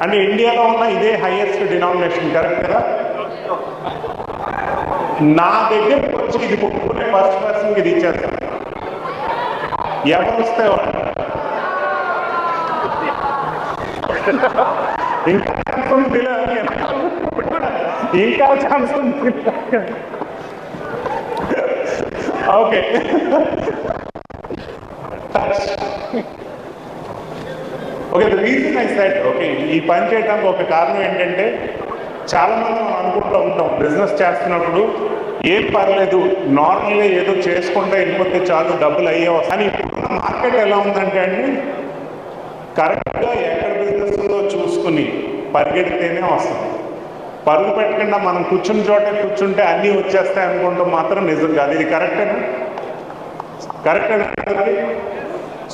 అంటే ఇండియాలో ఉన్న ఇదే హైయెస్ట్ డినామినేషన్, కరెక్ట్ కదా? నా దగ్గరకు వచ్చి ఇది ముట్టుకునే ఫస్ట్ పర్సన్కి ఇది ఇచ్చేస్తాను. ఎవరు వస్తే ఇంకా ఇంకా ఛాన్స్ ఉంది. Okay, okay. The reason I said okay ఈ పని చేయడానికి ఒక కారణం ఏంటంటే, చాలా మంది మనం అనుకుంటూ ఉంటాం బిజినెస్ చేస్తున్నప్పుడు ఏం పర్లేదు నార్మల్గా ఏదో చేసుకుంటే వెళ్ళిపోతే చాలు డబ్బులు అయ్యే వస్తాయి. కానీ ఇప్పుడున్న మార్కెట్ ఎలా ఉందంటే అండి, కరెక్ట్గా ఎక్కడ బిజినెస్ ఉందో చూసుకుని పరిగెడితేనే వస్తుంది. పరుగు పెట్టకుండా మనం కూర్చుని చోటే కూర్చుంటే అన్నీ వచ్చేస్తాయి అనుకుంటాం మాత్రం నిజం కాదు. ఇది కరెక్టేనా? కరెక్టేనా?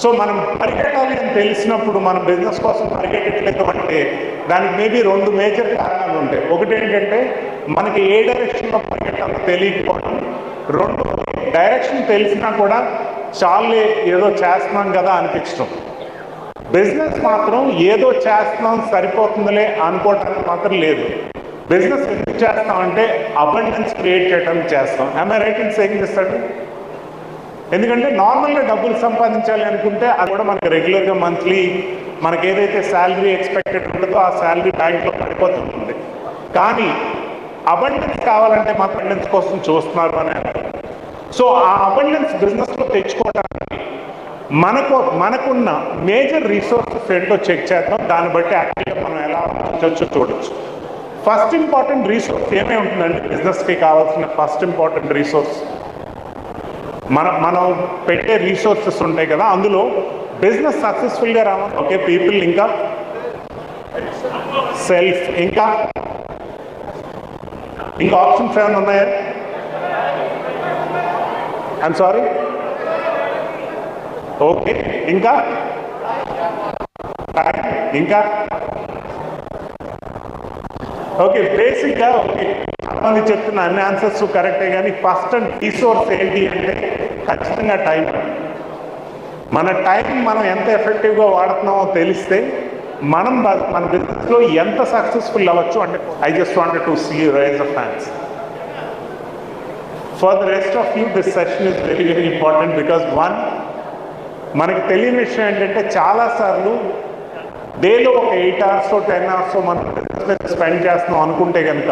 సో మనం పరిగెట్టాలి అని తెలిసినప్పుడు మన బిజినెస్ కోసం పరిగెట్టట్లేదు అంటే దానికి మేబీ 2 మేజర్ కారణాలు ఉంటాయి. ఒకటి ఏంటంటే మనకి ఏ డైరెక్షన్లో పరిగెట్టాలో తెలియకపోవడం, 2 డైరెక్షన్ తెలిసినా కూడా చాలే ఏదో చేస్తున్నాం కదా అనిపించడం. బిజినెస్ మాత్రం ఏదో చేస్తున్నాం సరిపోతుందిలే అనుకోవటానికి మాత్రం లేదు. బిజినెస్ ఎందుకు చేస్తామంటే అబండెన్స్ క్రియేట్ చేయడానికి చేస్తాం. I right in saying this అండి? ఎందుకంటే నార్మల్గా డబ్బులు సంపాదించాలి అనుకుంటే అది కూడా మనకి రెగ్యులర్గా మంత్లీ మనకి ఏదైతే శాలరీ ఎక్స్పెక్టెడ్ ఉంటుందో ఆ శాలరీ బ్యాంక్లో పడిపోతుంటుంది. కానీ అబండెన్స్ కావాలంటే మా అబండెన్స్ కోసం చూస్తున్నారు అని. సో ఆ అబండెన్స్ బిజినెస్లో తెచ్చుకోవడానికి మనకున్న మేజర్ రిసోర్సెస్ ఏంటో చెక్ చేద్దాం. దాన్ని బట్టి యాక్చువల్గా మనం ఎలా ఆలోచించవచ్చు చూడొచ్చు. ఫస్ట్ ఇంపార్టెంట్ రిసోర్స్ ఏమేమి ఉంటుందండి బిజినెస్కి కావాల్సిన ఫస్ట్ ఇంపార్టెంట్ రిసోర్స్? మనం పెట్టే రిసోర్సెస్ ఉంటాయి కదా, అందులో బిజినెస్ సక్సెస్ఫుల్గా రావాలి. ఓకే, పీపుల్, ఇంకా సెల్ఫ్, ఇంకా ఆప్షన్స్ ఏమైనా ఉన్నాయా? I'm sorry. ఓకే, ఇంకా ఓకే, బేసిక్గా ఓకే చాలామంది చెప్తున్న అన్ని ఆన్సర్స్ కరెక్టే. కానీ ఫస్ట్ అండ్ రిసోర్స్ ఏంటి అంటే ఖచ్చితంగా టైం. మన టైం మనం ఎంత ఎఫెక్టివ్గా వాడుతున్నామో తెలిస్తే మన బిజినెస్లో ఎంత సక్సెస్ఫుల్ అవ్వచ్చు. అంటే I just wanted to see rise of hands. For the rest of you this session is very very important because మనకి తెలియని విషయం ఏంటంటే చాలాసార్లు డేలో ఒక 8 hours 10 hours మనం బిజినెస్ మీద స్పెండ్ చేస్తున్నాం అనుకుంటే కనుక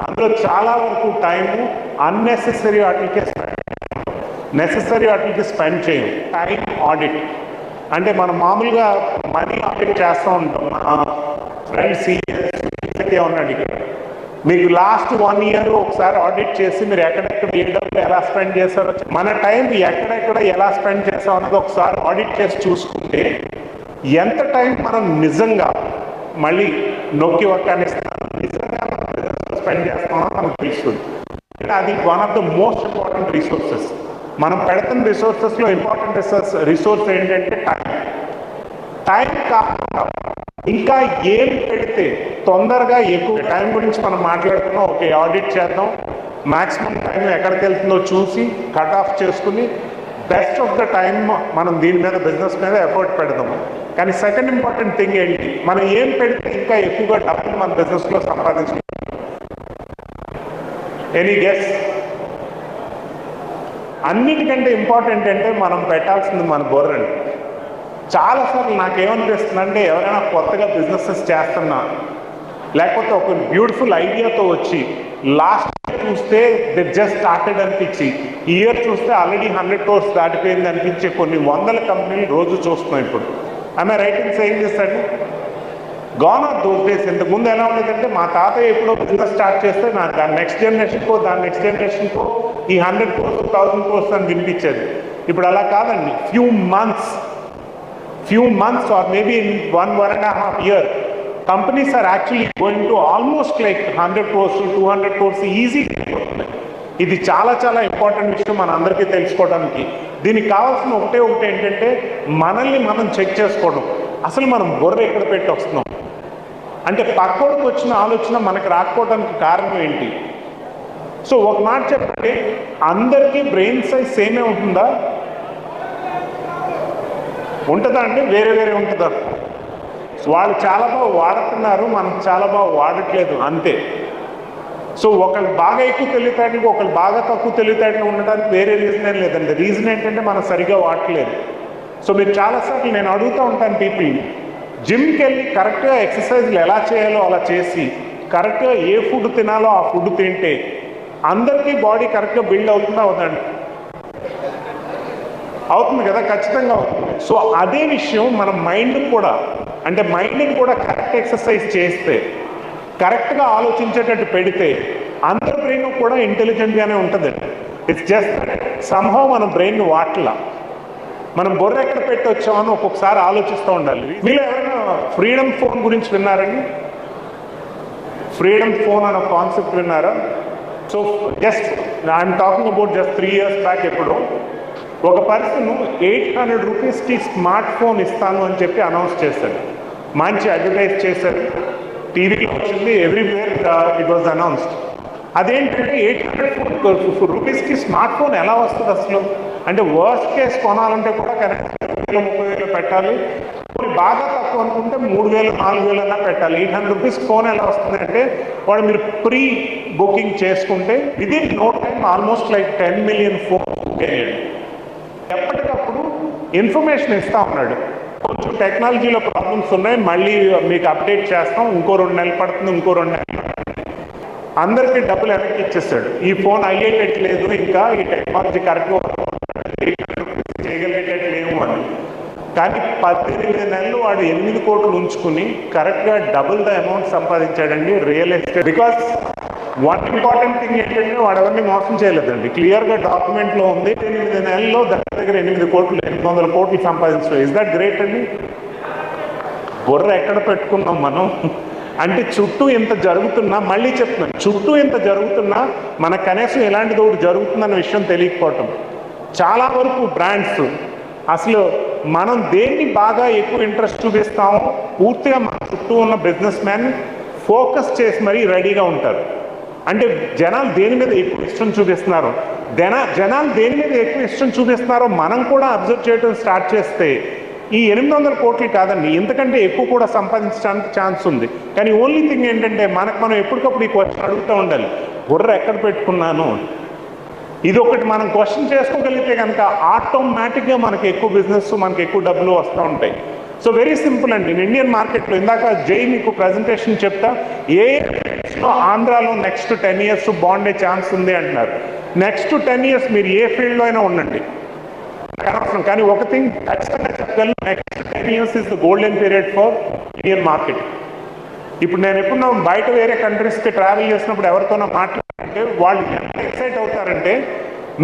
అందులో చాలా వరకు టైము అన్నెసెసరీ వాటికి స్పెండ్ చేయం. టైం ఆడిట్ అంటే మనం మామూలుగా మనీ ఆడిట్ చేస్తూ ఉంటాం. మన ఫ్రెండ్స్ ఉన్నాడు ఇక్కడ, మీకు లాస్ట్ 1 year ఒకసారి ఆడిట్ చేసి మీరు ఎక్కడెక్కడ ఏ డబ్బులు ఎలా స్పెండ్ చేస్తారో, మన టైం ఎక్కడెక్కడ ఎలా స్పెండ్ చేస్తాం అన్నది ఒకసారి ఆడిట్ చేసి చూసుకుంటే ఎంత టైం మనం నిజంగా మళ్ళీ నొక్కి ఒక్కనిస్తాం నిజంగా స్పెండ్ చేస్తామో మనకు తెలుస్తుంది. అది one of the most important resources. మనం పెడుతున్న రిసోర్సెస్లో ఇంపార్టెంట్ రిసోర్స్ ఏంటంటే టైం కాకుండా ఇంకా ఏం పెడితే తొందరగా ఎక్కువ టైం గురించి మనం మాట్లాడుతున్నాం. ఓకే, ఆడిట్ చేద్దాం, మ్యాక్సిమం టైం ఎక్కడికి వెళ్తుందో చూసి కట్ ఆఫ్ చేసుకుని బెస్ట్ ఆఫ్ ద టైం మనం దీని మీద బిజినెస్ మీద ఎఫర్ట్ పెడదాం. కానీ సెకండ్ ఇంపార్టెంట్ థింగ్ ఏంటి, మనం ఏం పెడితే ఇంకా ఎక్కువగా డబ్బులు మన బిజినెస్లో సంపాదించుకుంటాం? Any guess? అన్నిటికంటే ఇంపార్టెంట్ అంటే మనం పెట్టాల్సింది మన బుర్రండి. చాలాసార్లు నాకేమనిపిస్తుందంటే ఎవరైనా కొత్తగా బిజినెసెస్ చేస్తున్నా లేకపోతే ఒక బ్యూటిఫుల్ ఐడియాతో వచ్చి లాస్ట్ ఇయర్ చూస్తే దే జస్ట్ స్టార్టెడ్ అనిపించి ఈ ఇయర్ చూస్తే ఆల్రెడీ 100 crores దాటిపోయింది అనిపించే కొన్ని 100 కంపెనీలు రోజు చూస్తున్నాం ఇప్పుడు. ఆమె రైట్ ఇన్ సేయింగ్ దిస్ అండి? Gone are those days. ఇంతకుముందు ఎలా ఉండేదంటే మా తాతయ్య ఎప్పుడో బిజినెస్ స్టార్ట్ చేస్తే నాకు దాని నెక్స్ట్ జనరేషన్కో ఈ 100 crores 1000 crores అని వినిపించేది. ఇప్పుడు అలా కాదండి. Few months or maybe in 1.5 years companies are actually going to almost like 100 crores to 200 crores easy. ఇది చాలా చాలా ఇంపార్టెంట్ విషయం మన అందరికీ తెలుసుకోవడానికి. దీనికి కావాల్సిన ఒకటే ఏంటంటే మనల్ని మనం చెక్ చేసుకోవడం. అసలు మనం బుర్ర ఎక్కడ పెట్టి వస్తున్నాం అంటే పక్కోడికి వచ్చిన ఆలోచన మనకు రాకపోవడానికి కారణం ఏంటి? సో ఒక మాట చెప్పండి, అందరికీ బ్రెయిన్ సైజ్ సేమే ఉంటుందా? ఉంటుందా అంటే వేరే వేరే ఉంటుందా? వాళ్ళు చాలా బాగా వాడుతున్నారు, మనం చాలా బాగా వాడట్లేదు అంతే. సో ఒకళ్ళు బాగా ఎక్కువ తెలివితేటలు, ఒకళ్ళు బాగా తక్కువ తెలివితేటలు ఉండడానికి వేరే రీజన్ ఏం లేదండి. రీజన్ ఏంటంటే మనం సరిగా వాడట్లేదు. సో మీరు చాలాసార్లు నేను అడుగుతూ ఉంటాను పీపుల్, జిమ్కి వెళ్ళి కరెక్ట్గా ఎక్సర్సైజ్లు ఎలా చేయాలో అలా చేసి కరెక్ట్గా ఏ ఫుడ్ తినాలో ఆ ఫుడ్ తింటే అందరికీ బాడీ కరెక్ట్గా బిల్డ్ అవుతుందా అవుతుందండి? అవుతుంది కదా, ఖచ్చితంగా అవుతుంది. సో అదే విషయం మన మైండ్కి కూడా, అంటే మైండ్ని కూడా కరెక్ట్ ఎక్సర్సైజ్ చేస్తే, కరెక్ట్గా ఆలోచించేటట్టు పెడితే అందరి బ్రెయిన్ కూడా ఇంటెలిజెంట్గానే ఉంటుందండి. ఇట్స్ జస్ట్ సంహవ్ మన బ్రెయిన్ వాట్లా మనం బుర్ర ఎక్కడ పెట్టి వచ్చామని ఒక్కొక్కసారి ఆలోచిస్తూ ఉండాలి. మీరు ఎవరైనా ఫ్రీడమ్ ఫోన్ గురించి విన్నారండి? ఫ్రీడమ్ ఫోన్ అనే కాన్సెప్ట్ విన్నారా? So just I'm talking about just 3 years back ఎప్పుడు ఒక పర్సన్ 800 రూపీస్కి స్మార్ట్ ఫోన్ ఇస్తాను అని చెప్పి అనౌన్స్ చేశాడు. మంచి అడ్వర్టైజ్ చేశారు, టీవీలో వచ్చింది, ఎవ్రీవేర్ ఇట్ వాజ్ అనౌన్స్డ్. అదేంటంటే 800 రూపీస్కి స్మార్ట్ ఫోన్ ఎలా వస్తుంది అసలు? అంటే వర్స్ట్ కేస్ కొనాలంటే కూడా కనీసం 20,000-30,000 పెట్టాలి. బాగా తక్కువ అనుకుంటే 3,000-4,000 అన్నా పెట్టాలి. 800 రూపీస్ ఫోన్ ఎలా వస్తుంది అంటే వాడు మీరు ప్రీ బుకింగ్ చేసుకుంటే within no time almost like 10 million phone book అయ్యాడు. ఎప్పటికప్పుడు ఇన్ఫర్మేషన్ ఇస్తూ ఉన్నాడు. కొంచెం టెక్నాలజీలో ప్రాబ్లమ్స్ ఉన్నాయి, మళ్ళీ మీకు అప్డేట్ చేస్తాం, ఇంకో 2 నెలలు పడుతుంది, ఇంకో 2 నెలలు. అందరికీ డబ్బులు వెనక్కి ఇచ్చేస్తాడు. ఈ ఫోన్ అయ్యేటట్లేదు, ఇంకా ఈ టెక్నాలజీ కరెక్ట్గా చేయగలిగేటట్లేము అని. కానీ 18 నెలలు వాడు 8 కోట్లు ఉంచుకుని కరెక్ట్గా డబుల్ ద అమౌంట్ సంపాదించాడండి real estate. Because one important thing ఏంటంటే వాడు ఎవరిని మోసం చేయలేదండి. క్లియర్గా డాక్యుమెంట్లో ఉంది 8 నెలల్లో దగ్గర 8 కోట్లు 800 కోట్లు సంపాదించడం. ఇస్ దట్ గ్రేట్ అండి? బుర్ర ఎక్కడ పెట్టుకున్నాం మనం? అంటే చుట్టూ ఎంత జరుగుతున్నా, మళ్ళీ చెప్తున్నాను, చుట్టూ ఎంత జరుగుతున్నా మనకు కనీసం ఎలాంటిది ఒకటి జరుగుతుందన్న విషయం తెలియకపోవటం. చాలా వరకు బ్రాండ్స్ అసలు మనం దేన్ని బాగా ఎక్కువ ఇంట్రెస్ట్ చూపిస్తామో పూర్తిగా మన చుట్టూ ఉన్న బిజినెస్ మ్యాన్ ఫోకస్ చేసి మరీ రెడీగా ఉంటారు. అంటే జనాలు దేని మీద ఎక్కువ ఇష్టం చూపిస్తున్నారు, జనాలు దేని మీద ఎక్కువ ఇష్టం చూపిస్తున్నారో మనం కూడా అబ్జర్వ్ చేయడం స్టార్ట్ చేస్తే ఈ 800 కోట్లు కాదండి, ఇంతకంటే ఎక్కువ కూడా సంపాదించడానికి ఛాన్స్ ఉంది. కానీ ఓన్లీ థింగ్ ఏంటంటే మనం ఎప్పటికప్పుడు ఈ క్వశ్చన్ అడుగుతూ ఉండాలి, బుర్ర ఎక్కడ పెట్టుకున్నాను? ఇది ఒకటి మనం క్వశ్చన్ చేసుకోగలిగితే కనుక ఆటోమేటిక్గా మనకి ఎక్కువ బిజినెస్, మనకి ఎక్కువ డబ్బులు వస్తూ ఉంటాయి. సో వెరీ సింపుల్ అండి. ఇండియన్ మార్కెట్లో ఇందాక జై మీకు ప్రజెంటేషన్ చెప్తా, ఆంధ్రాలో నెక్స్ట్ 10 years బాగుండే ఛాన్స్ ఉంది అంటున్నారు. నెక్స్ట్ 10 years మీరు ఏ ఫీల్డ్లో అయినా ఉండండి, కానీ ఒక థింగ్ ఖచ్చితంగా చెప్పగలను, next 10 years is the golden period for Indian market. ఇప్పుడు నేను ఎప్పుడన్నా బయట వేరే కంట్రీస్కి ట్రావెల్ చేసినప్పుడు ఎవరితోనో మాట్లాడాలంటే వాళ్ళు ఎంత ఎక్సైట్ అవుతారంటే,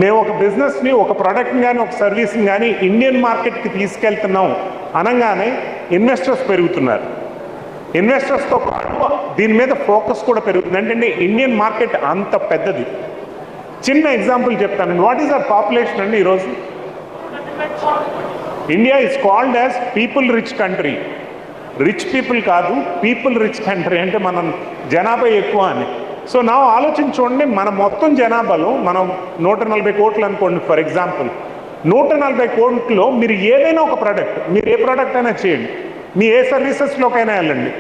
మేము ఒక బిజినెస్ని, ఒక ప్రోడక్ట్ని కానీ ఒక సర్వీస్ని కానీ ఇండియన్ మార్కెట్కి తీసుకెళ్తున్నాం అనగానే ఇన్వెస్టర్స్ పెరుగుతున్నారు. ఇన్వెస్టర్స్తో పాటు దీని మీద ఫోకస్ కూడా పెరుగుతుంది. అంటే ఇండియన్ మార్కెట్ అంత పెద్దది. చిన్న ఎగ్జాంపుల్ చెప్తాను. వాట్ ఈస్ అవర్ పాపులేషన్ అండి ఈరోజు? India is called as people rich country. Rich people కాదు, పీపుల్ రిచ్ కంట్రీ. అంటే మనం జనాభా ఎక్కువ అని. సో నా ఆలోచన చూడండి, మన మొత్తం జనాభాలో మనం 140 కోట్లు అనుకోండి ఫర్ ఎగ్జాంపుల్. 140 కోట్లలో మీరు ఏదైనా ఒక ప్రోడక్ట్, మీరు ఏ ప్రోడక్ట్ అయినా చేయండి, మీ ఏ సర్వీసెస్లోకైనా వెళ్ళండి,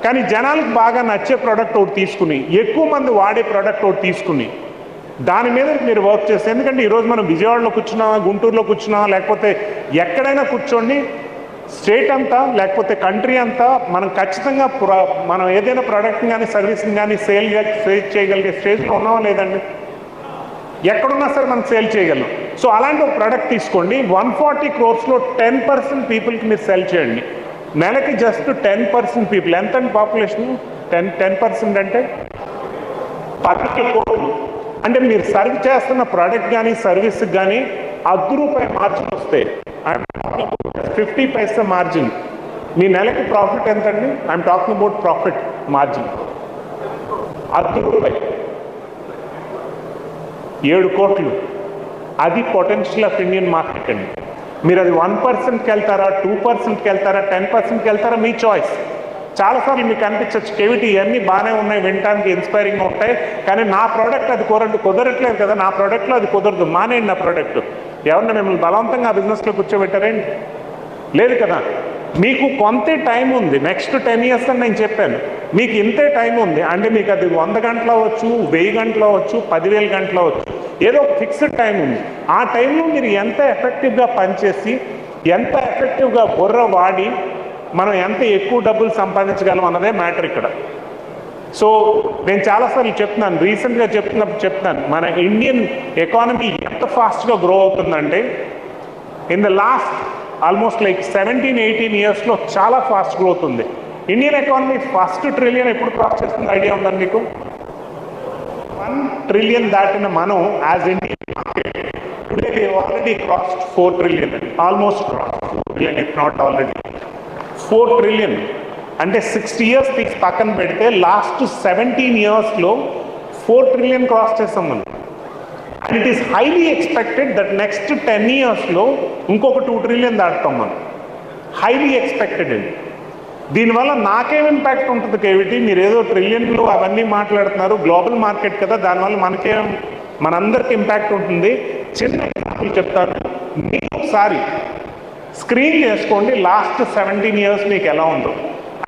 కానీ జనాలకు బాగా నచ్చే ప్రోడక్ట్ ఒకటి తీసుకుని, ఎక్కువ మంది వాడే ప్రోడక్ట్ ఒకటి తీసుకుని దాని మీద మీరు వర్క్ చేస్తే, ఎందుకంటే ఈరోజు మనం విజయవాడలో కూర్చున్నామా, గుంటూరులో కూర్చున్నామా, లేకపోతే ఎక్కడైనా కూర్చోండి, స్టేట్ అంతా లేకపోతే కంట్రీ అంతా మనం ఖచ్చితంగా మనం ఏదైనా ప్రోడక్ట్ని కానీ సర్వీస్ని కానీ సేల్ చేయగలిగే స్టేజ్లో ఉన్నామా లేదండి? ఎక్కడున్నా సరే మనం సేల్ చేయగలం. సో అలాంటి ఒక ప్రోడక్ట్ తీసుకోండి, 140 crores-లో 10% పీపుల్కి మీరు సెల్ చేయండి. నెలకి జస్ట్ 10% పీపుల్. ఎంత అండి పాపులేషన్? 10% అంటే 10 కోట్లు. అంటే మీరు సర్వ్ చేస్తున్న ప్రోడక్ట్ కానీ సర్వీస్కి కానీ ₹1 మార్జిన్ వస్తే, 50 paisa మార్జిన్, మీ నెలకి ప్రాఫిట్ ఎంతండి? I'm talking about profit margin. ₹1, 7 కోట్లు. అది పొటెన్షియల్ ఆఫ్ ఇండియన్ మార్కెట్ అండి. మీరు అది 1%కి వెళ్తారా, 2%కి వెళ్తారా, 10%కి వెళ్తారా, మీ చాయిస్. చాలాసార్లు మీకు అనిపించవచ్చు, కేవిటీ ఇవన్నీ బాగానే ఉన్నాయి, వినడానికి ఇన్స్పైరింగ్గా ఉంటాయి, కానీ నా ప్రోడక్ట్ అది కుదరట్లేదు కదా, నా ప్రోడక్ట్లో అది కుదరదు, మానేయండి నా ప్రోడక్ట్. ఎవరన్నా మిమ్మల్ని బలవంతంగా ఆ బిజినెస్లో కూర్చోబెట్టారేంటి? లేదు కదా. మీకు కొంతే టైం ఉంది, నెక్స్ట్ 10 years అని నేను చెప్పాను. మీకు ఇంతే టైం ఉంది అంటే మీకు అది 100 గంటలు అవ్వచ్చు, 1000 గంటలు అవ్వచ్చు, 10,000 గంటలు అవ్వచ్చు, ఏదో ఒక ఫిక్స్డ్ టైం ఉంది. ఆ టైంలో మీరు ఎంత ఎఫెక్టివ్గా పనిచేసి, ఎంత ఎఫెక్టివ్గా బుర్ర వాడి మనం ఎంత ఎక్కువ డబ్బులు సంపాదించగలం అన్నదే మ్యాటర్ ఇక్కడ. సో నేను చాలాసార్లు చెప్తున్నాను, రీసెంట్గా చెప్తున్నాను, మన ఇండియన్ ఎకానమీ ఎంత ఫాస్ట్గా గ్రో అవుతుందంటే in the last almost like 17-18 yearsలో చాలా ఫాస్ట్ గ్రోత్ ఉంది. ఇండియన్ ఎకానమీ ఫస్ట్ ట్రిలియన్ ఎప్పుడు క్రాస్ చేస్తుంది ఐడియా ఉందని మీకు? 1 trillion దాటిన మనం as Indian market today we already crossed 4 trillion, almost crossed 4 trillion if not already 4 trillion. అంటే 60 years తీసి పక్కన పెడితే లాస్ట్ 17 yearsలో 4 trillion క్రాస్ చేస్తాం మనం. And it is highly expected that next 10 yearsలో ఇంకొక 2 trillion దాటుతాం మనం. హైలీ ఎక్స్పెక్టెడ్ అండి. దీనివల్ల నాకేం ఇంపాక్ట్ ఉంటుంది కేవిటీ? మీరు ఏదో ట్రిలియన్లు అవన్నీ మాట్లాడుతున్నారు, గ్లోబల్ మార్కెట్ కదా, దానివల్ల మనందరికి ఇంపాక్ట్ ఉంటుంది. చిన్న ఎగ్జాంపుల్ చెప్తాను, మీకు ఒకసారి స్క్రీన్ చేసుకోండి లాస్ట్ 17 years మీకు ఎలా ఉందో.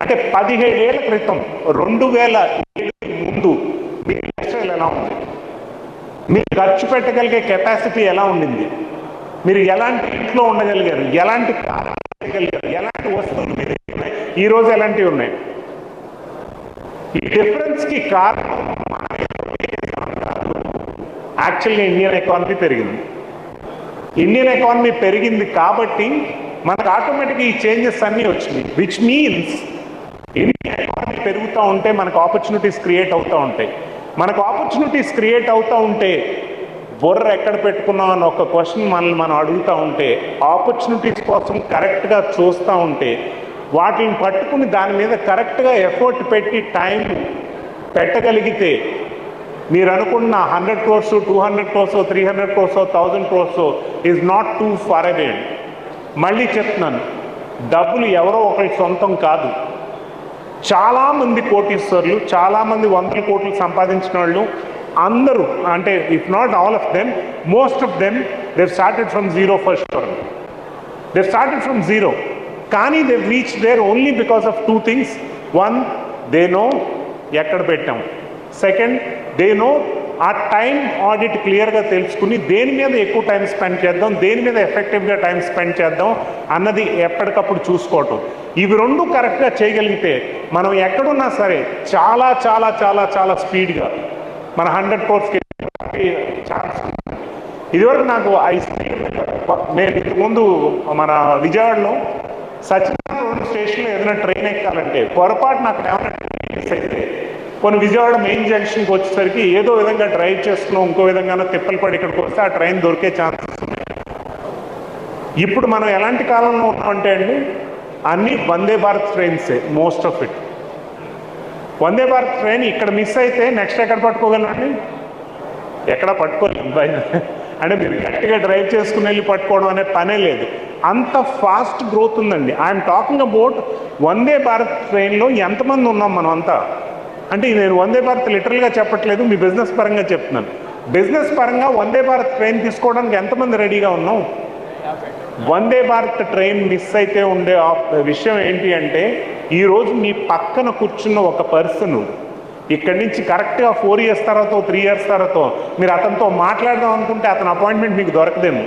అంటే 17 ఏళ్ల క్రితం 2007 ముందు మీ లైఫ్ స్టైల్ ఎలా ఉంది, మీరు ఖర్చు పెట్టగలిగే కెపాసిటీ ఎలా ఉండింది, మీరు ఎలాంటి ఇంట్లో ఉండగలిగారు, ఎలాంటి కారు పెట్టగలిగారు, ఎలాంటి వస్తువులు మీరు ఉన్నాయి, ఈరోజు ఎలాంటివి ఉన్నాయి. ఈ డిఫరెన్స్కి కారణం యాక్చువల్గా ఇండియన్ ఎకానమీ పెరిగింది. ఇండియన్ ఎకానమీ పెరిగింది కాబట్టి మనకు ఆటోమేటిక్గా ఈ చేంజెస్ అన్నీ వచ్చినాయి. విచ్ మీన్స్ ఇండియన్ ఎకానమీ పెరుగుతూ ఉంటే మనకు ఆపర్చునిటీస్ క్రియేట్ అవుతూ ఉంటాయి. మనకు ఆపర్చునిటీస్ క్రియేట్ అవుతూ ఉంటే బుర్ర ఎక్కడ పెట్టుకున్నాం అని ఒక క్వశ్చన్ మనల్ని మనం అడుగుతూ ఉంటే, ఆపర్చునిటీస్ కోసం కరెక్ట్గా చూస్తూ ఉంటే, వాటిని పట్టుకుని దాని మీద కరెక్ట్గా ఎఫర్ట్ పెట్టి టైం పెట్టగలిగితే మీరు అనుకున్న 100 crores, 200 crores, 300 crores, 1000 crores is not too far away. మళ్ళీ చెప్తున్నాను, డబ్బులు ఎవరో ఒకరి సొంతం కాదు. చాలామంది కోటీశ్వర్లు, చాలామంది 100 కోట్లు సంపాదించిన వాళ్ళు అందరూ, అంటే if not all of them, most of them they started from zero. First they started from zero, కానీ they reach there only because of 2 things. 1, they know ఎక్కడ పెట్టాం. సెకండ్, దే నో ఆ టైం ఆడిట్ క్లియర్గా తెలుసుకుని దేని మీద ఎక్కువ time spend చేద్దాం, దేని మీద ఎఫెక్టివ్గా టైం స్పెండ్ చేద్దాం అన్నది ఎప్పటికప్పుడు చూసుకోవటం. ఇవి 2 కరెక్ట్గా చేయగలిగితే మనం ఎక్కడున్నా సరే చాలా చాలా చాలా చాలా స్పీడ్గా మన 100 crores ఛాన్స్. ఇదివరకు నాకు నేను ఇంతకుముందు మన విజయవాడలో సత్యనారాయణ స్టేషన్లో ఏదైనా ట్రైన్ ఎక్కాలంటే పొరపాటు నాకు ఏమైనా ట్రైన్ అయితే కొన్ని విజయవాడ మెయిన్ జంక్షన్కి వచ్చేసరికి ఏదో విధంగా డ్రైవ్ చేసుకున్నాం, ఇంకో విధంగా తిప్పలు పడి ఇక్కడికి వస్తే ఆ ట్రైన్ దొరికే ఛాన్సెస్ ఉన్నాయి. ఇప్పుడు మనం ఎలాంటి కాలంలో ఉన్నామంటే అండి, అన్నీ వందే భారత్ ట్రైన్సే, most of it. Vande Bharat train ఇక్కడ మిస్ అయితే నెక్స్ట్ ఎక్కడ పట్టుకోగలండి? ఎక్కడ పట్టుకోలేము. అంటే మీరు గట్టిగా డ్రైవ్ చేసుకుని వెళ్ళి పట్టుకోవడం అనే పనే లేదు. అంత ఫాస్ట్ గ్రోత్ ఉందండి. I'm talking about Vande Bharat ట్రైన్లో ఎంతమంది ఉన్నాం మనం అంతా. అంటే నేను వందే భారత్ లిటరల్గా చెప్పట్లేదు, మీ బిజినెస్ పరంగా చెప్తున్నాను. బిజినెస్ పరంగా వందే భారత్ ట్రైన్ తీసుకోవడానికి ఎంతమంది రెడీగా ఉన్నాం? వందే భారత్ ట్రైన్ మిస్ అయితే ఉండే విషయం ఏంటి అంటే, ఈరోజు మీ పక్కన కూర్చున్న ఒక పర్సన్ ఇక్కడి నుంచి కరెక్ట్గా 4 years తర్వాత 3 years తర్వాత మీరు అతనితో మాట్లాడదాం అనుకుంటే అతని అపాయింట్మెంట్ మీకు దొరకదేమో.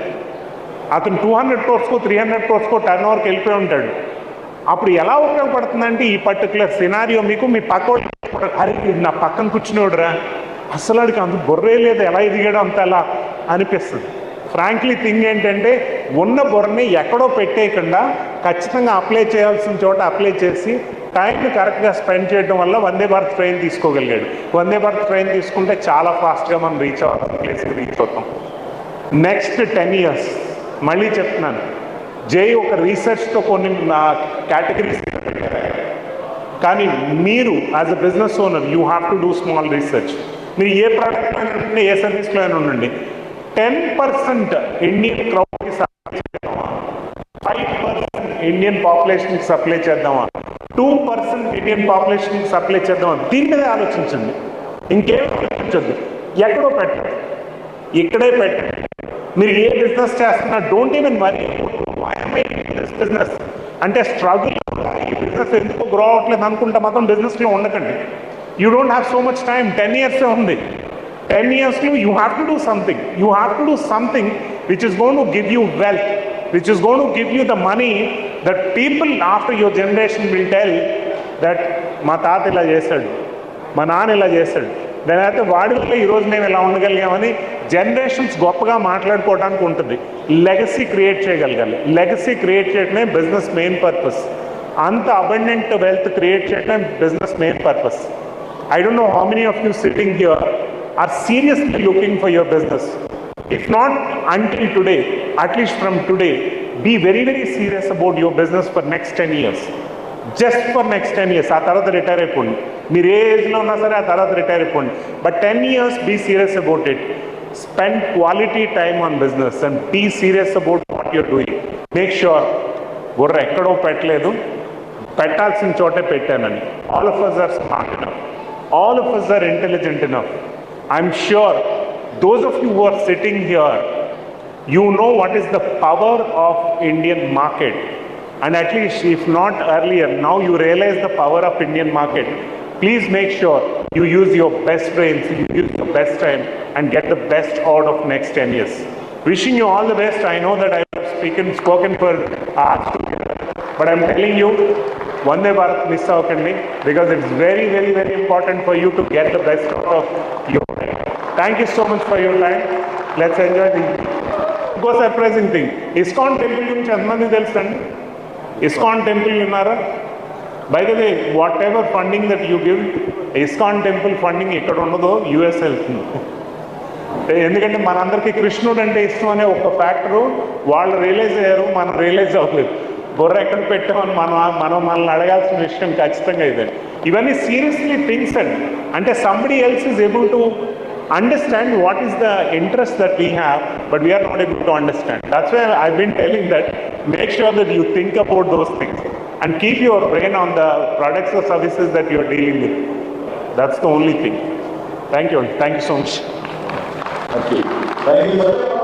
అతను 200 crores, 300 crores టర్న్ ఓవర్కి వెళ్ళిపోయి ఉంటాడు. అప్పుడు ఎలా ఉపయోగపడుతుందంటే ఈ పర్టికులర్ సినారియో మీకు మీ పక్క, అరే నా పక్కన కూర్చునేవాడురా, అసలు అడిగి అంత బుర్రే లేదు, ఎలా ఎదిగాడో అంత ఎలా అనిపిస్తుంది. ఫ్రాంక్లీ థింగ్ ఏంటంటే, ఉన్న బుర్రని ఎక్కడో పెట్టేయకుండా ఖచ్చితంగా అప్లై చేయాల్సిన చోట అప్లై చేసి టైంని కరెక్ట్గా స్పెండ్ చేయడం వల్ల వందే భారత్ ట్రైన్ తీసుకోగలిగాడు. వందే భారత్ ట్రైన్ తీసుకుంటే చాలా ఫాస్ట్గా మనం రీచ్ అవ్వాల్సిన ప్లేస్కి రీచ్ అవుతాం. నెక్స్ట్ 10 years మళ్ళీ చెప్తున్నాను, జై ఒక రీసెర్చ్తో కొన్ని కేటగిరీస్ పెట్టారు, కానీ మీరు as a business owner you have to do small research. మీరు ఏ ప్రోడక్ట్లో అయినా ఉండండి, ఏ సర్వీస్లో అయినా ఉండండి, 10% ఇండియన్ క్రౌడ్కి సప్లై చేద్దామా, 5% ఇండియన్ పాపులేషన్కి సప్లై చేద్దామా, 2% ఇండియన్ పాపులేషన్కి సప్లై చేద్దామా, దీని మీద ఆలోచించండి. ఇంకేం ఆలోచించద్దు. ఎక్కడో పెట్టండి, ఇక్కడే పెట్టండి. మీరు ఏ బిజినెస్ చేస్తున్నా డోంట్ ఈవెన్ వరీ బిజినెస్. అంటే స్ట్రగుల్ ఈ బిజినెస్ ఎందుకు గ్రో అవ్వట్లేదు అనుకుంటే మాత్రం బిజినెస్లో ఉండకండి. You don't have so much time. 10 years ఉంది. 10 yearsలో you have to do something. You have to do something which is gonna give you wealth, which is gonna give you the money that people after your generation will tell that మా తాత ఇలా చేశాడు, మా నాన్న ఇలా చేశాడు, దాని అయితే వాడి వల్ల ఈరోజు మేము ఇలా ఉండగలిగామని జనరేషన్స్ గొప్పగా మాట్లాడుకోవడానికి ఉంటుంది. లెగసీ క్రియేట్ చేయగలగాలి. లెగసీ క్రియేట్ చేయడమే బిజినెస్ మెయిన్ పర్పస్. అంత అబండెంట్ వెల్త్ క్రియేట్ చేయడమే business main purpose. I don't know how many of you sitting here are seriously looking for your business. If not until today, at least from today, be very, very serious about your business for next 10 years. Just for next 10 years. ఆ తర్వాత retire అయిపోండి. మీరు ఏ ఏజ్లో ఉన్నా సరే ఆ తర్వాత retire అయిపోండి. But 10 years, be serious about it. Spend quality time on business and be serious about what you're doing. Make sure బుర్ర ఎక్కడో పెట్టలేదు, పెట్టాల్సిన చోటే పెట్టానని. All of us are smart enough. All of us are intelligent enough. I'm sure those of you who are sitting here, you know what is the power of Indian market. And at least if not earlier, now you realize the power of Indian market. Please make sure you use your best brains, you use your best time and get the best out of next 10 years. Wishing you all the best. I know that I have spoken for hours together, but I'm telling you, Vande Bharat miss avakandi, because it's very, very, very important for you to get the best out of your life. Thank you so much for your time. Let's enjoy the ఇంకో surprising thing. ISKCON temple గురించి ఎంతమంది తెలుసండి? ISKCON temple ఉన్నారా? By the way, what ever funding that you give, ISKCON temple funding ఎక్కడ ఉండదో US వెళ్తుంది. ఎందుకంటే మనందరికీ కృష్ణుడు అంటే ఇష్టం అనే ఒక ఫ్యాక్టరు వాళ్ళు రియలైజ్ అయ్యారు, మనం రియలైజ్ అవ్వలేదు. బుర్ర ఎక్కడ పెట్టామని మనల్ని అడగాల్సిన విషయం ఖచ్చితంగా ఇదే. ఇవన్నీ సీరియస్లీ థింగ్స్ అండి. అంటే somebody else is able to understand what is the interest that we have, but we are not able to understand. That's why I been telling that make sure that you think about those things and keep your brain on the products or services that you are dealing with. That's the only thing. Thank you so much. Thank you.